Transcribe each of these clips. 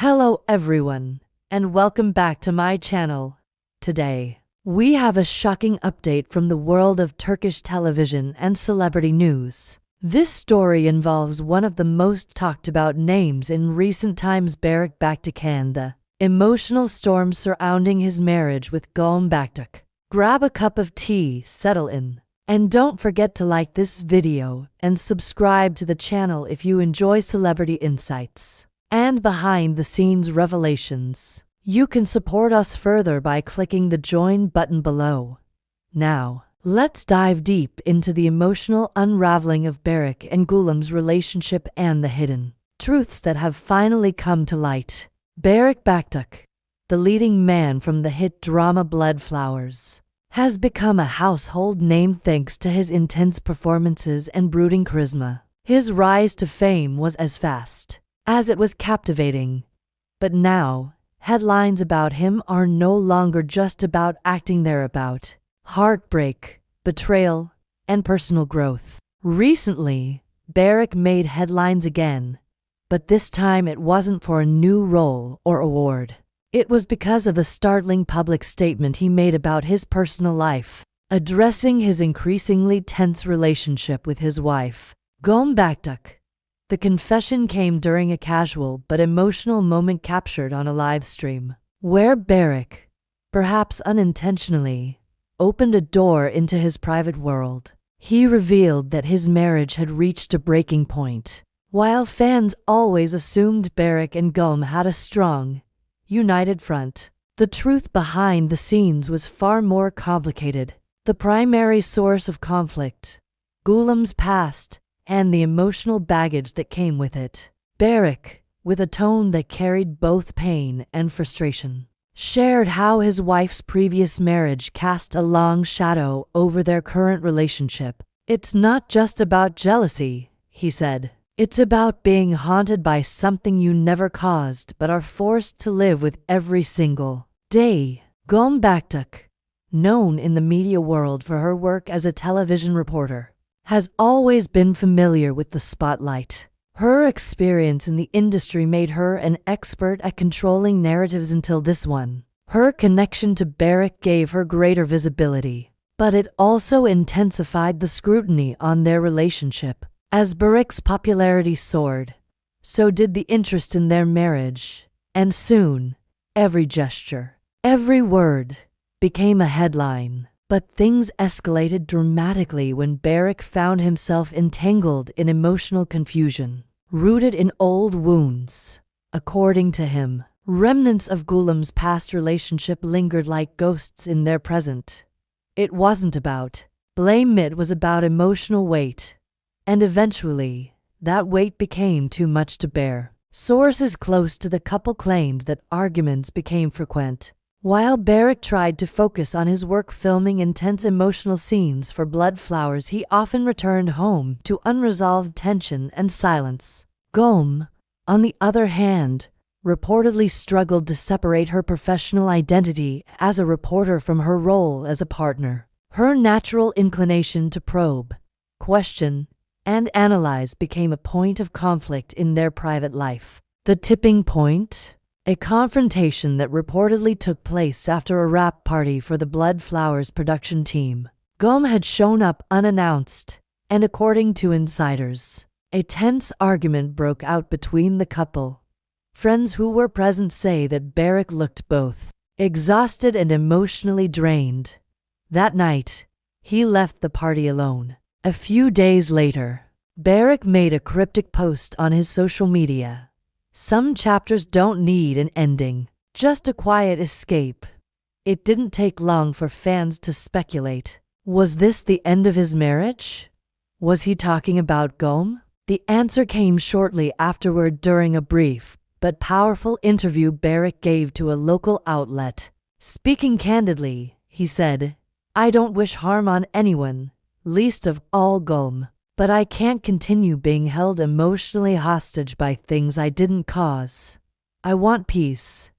Hello everyone, and welcome back to my channel. Today, we have a shocking update from the world of Turkish television and celebrity news. This story involves one of the most talked about names in recent times, Baktaş, and the emotional storm surrounding his marriage with Gülüm Baktaş. Grab a cup of tea, settle in, and don't forget to like this video and subscribe to the channel if you enjoy celebrity insights and behind-the-scenes revelations. You can support us further by clicking the join button below. Now, let's dive deep into the emotional unraveling of Barış and Gülüm's relationship and the hidden truths that have finally come to light. Barış Baktaş, the leading man from the hit drama Blood Flowers, has become a household name thanks to his intense performances and brooding charisma. His rise to fame was as fast as it was captivating. But now, headlines about him are no longer just about acting, they're about heartbreak, betrayal, and personal growth. Recently, Barış made headlines again, but this time it wasn't for a new role or award. It was because of a startling public statement he made about his personal life, addressing his increasingly tense relationship with his wife, Gülüm Baktaş. The confession came during a casual but emotional moment captured on a live stream, where Barış, perhaps unintentionally, opened a door into his private world. He revealed that his marriage had reached a breaking point. While fans always assumed Barış and Gülüm had a strong, united front, the truth behind the scenes was far more complicated. The primary source of conflict, Gülüm's past, and the emotional baggage that came with it. Barış, with a tone that carried both pain and frustration, shared how his wife's previous marriage cast a long shadow over their current relationship. "It's not just about jealousy," he said. "It's about being haunted by something you never caused but are forced to live with every single day." Gülüm Baktaş, known in the media world for her work as a television reporter, has always been familiar with the spotlight. Her experience in the industry made her an expert at controlling narratives until this one. Her connection to Barış gave her greater visibility, but it also intensified the scrutiny on their relationship. As Barış's popularity soared, so did the interest in their marriage, and soon, every gesture, every word, became a headline. But things escalated dramatically when Barış found himself entangled in emotional confusion, rooted in old wounds. According to him, remnants of Gülüm's past relationship lingered like ghosts in their present. It wasn't about blame, it was about emotional weight. And eventually, that weight became too much to bear. Sources close to the couple claimed that arguments became frequent. While Barış tried to focus on his work filming intense emotional scenes for Blood Flowers, he often returned home to unresolved tension and silence. Gülüm, on the other hand, reportedly struggled to separate her professional identity as a reporter from her role as a partner. Her natural inclination to probe, question, and analyze became a point of conflict in their private life. The tipping point? A confrontation that reportedly took place after a wrap party for the Blood Flowers production team. Gülüm had shown up unannounced, and according to insiders, a tense argument broke out between the couple. Friends who were present say that Barış looked both exhausted and emotionally drained. That night, he left the party alone. A few days later, Barış made a cryptic post on his social media. "Some chapters don't need an ending, just a quiet escape." It didn't take long for fans to speculate. Was this the end of his marriage? Was he talking about Gülüm? The answer came shortly afterward during a brief but powerful interview Barış gave to a local outlet. Speaking candidly, he said, "I don't wish harm on anyone, least of all Gülüm. But I can't continue being held emotionally hostage by things I didn't cause. I want peace.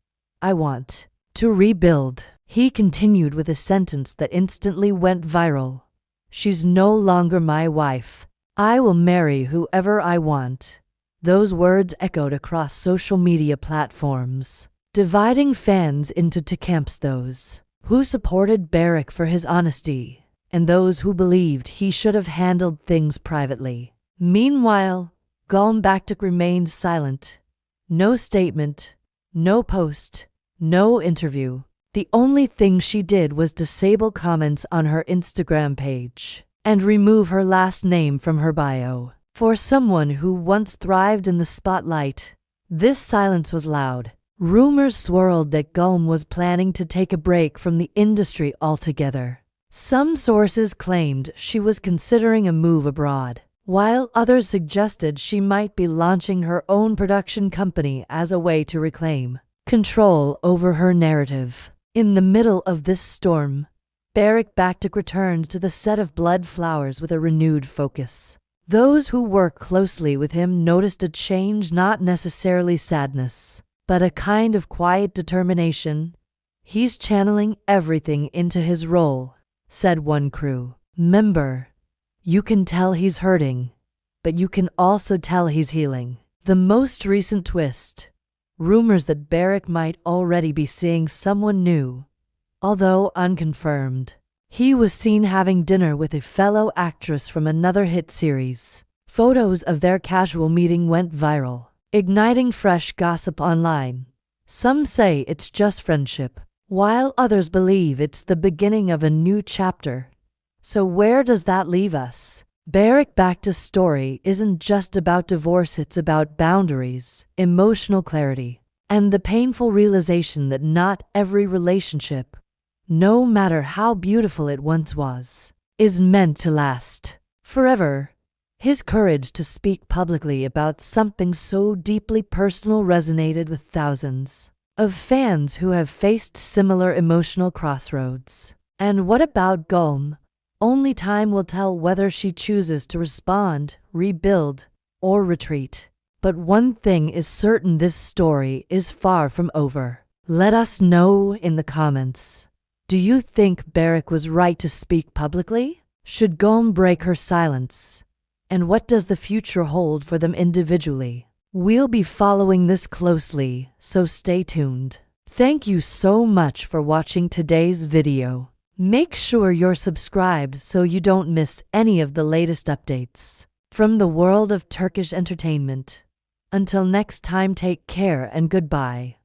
I want to rebuild." He continued with a sentence that instantly went viral. "She's no longer my wife. I will marry whoever I want." Those words echoed across social media platforms, dividing fans into two camps: those who supported Barış for his honesty, and those who believed he should have handled things privately. Meanwhile, Gülüm Baktaş remained silent. No statement, no post, no interview. The only thing she did was disable comments on her Instagram page and remove her last name from her bio. For someone who once thrived in the spotlight, this silence was loud. Rumors swirled that Gülüm was planning to take a break from the industry altogether. Some sources claimed she was considering a move abroad, while others suggested she might be launching her own production company as a way to reclaim control over her narrative. In the middle of this storm, Barış Baktaş returned to the set of Blood Flowers with a renewed focus. Those who work closely with him noticed a change, not necessarily sadness, but a kind of quiet determination. "He's channeling everything into his role," said one crew member. "You can tell he's hurting, but you can also tell he's healing." The most recent twist: rumors that Barış might already be seeing someone new, although unconfirmed. He was seen having dinner with a fellow actress from another hit series. Photos of their casual meeting went viral, igniting fresh gossip online. Some say it's just friendship, while others believe it's the beginning of a new chapter. So where does that leave us? Barış Baktaş's story isn't just about divorce, it's about boundaries, emotional clarity, and the painful realization that not every relationship, no matter how beautiful it once was, is meant to last forever. His courage to speak publicly about something so deeply personal resonated with thousands of fans who have faced similar emotional crossroads. And what about Gülüm? Only time will tell whether she chooses to respond, rebuild, or retreat. But one thing is certain: this story is far from over. Let us know in the comments. Do you think Barış was right to speak publicly? Should Gülüm break her silence? And what does the future hold for them individually? We'll be following this closely, so stay tuned. Thank you so much for watching today's video. Make sure you're subscribed so you don't miss any of the latest updates from the world of Turkish entertainment. Until next time, take care and goodbye.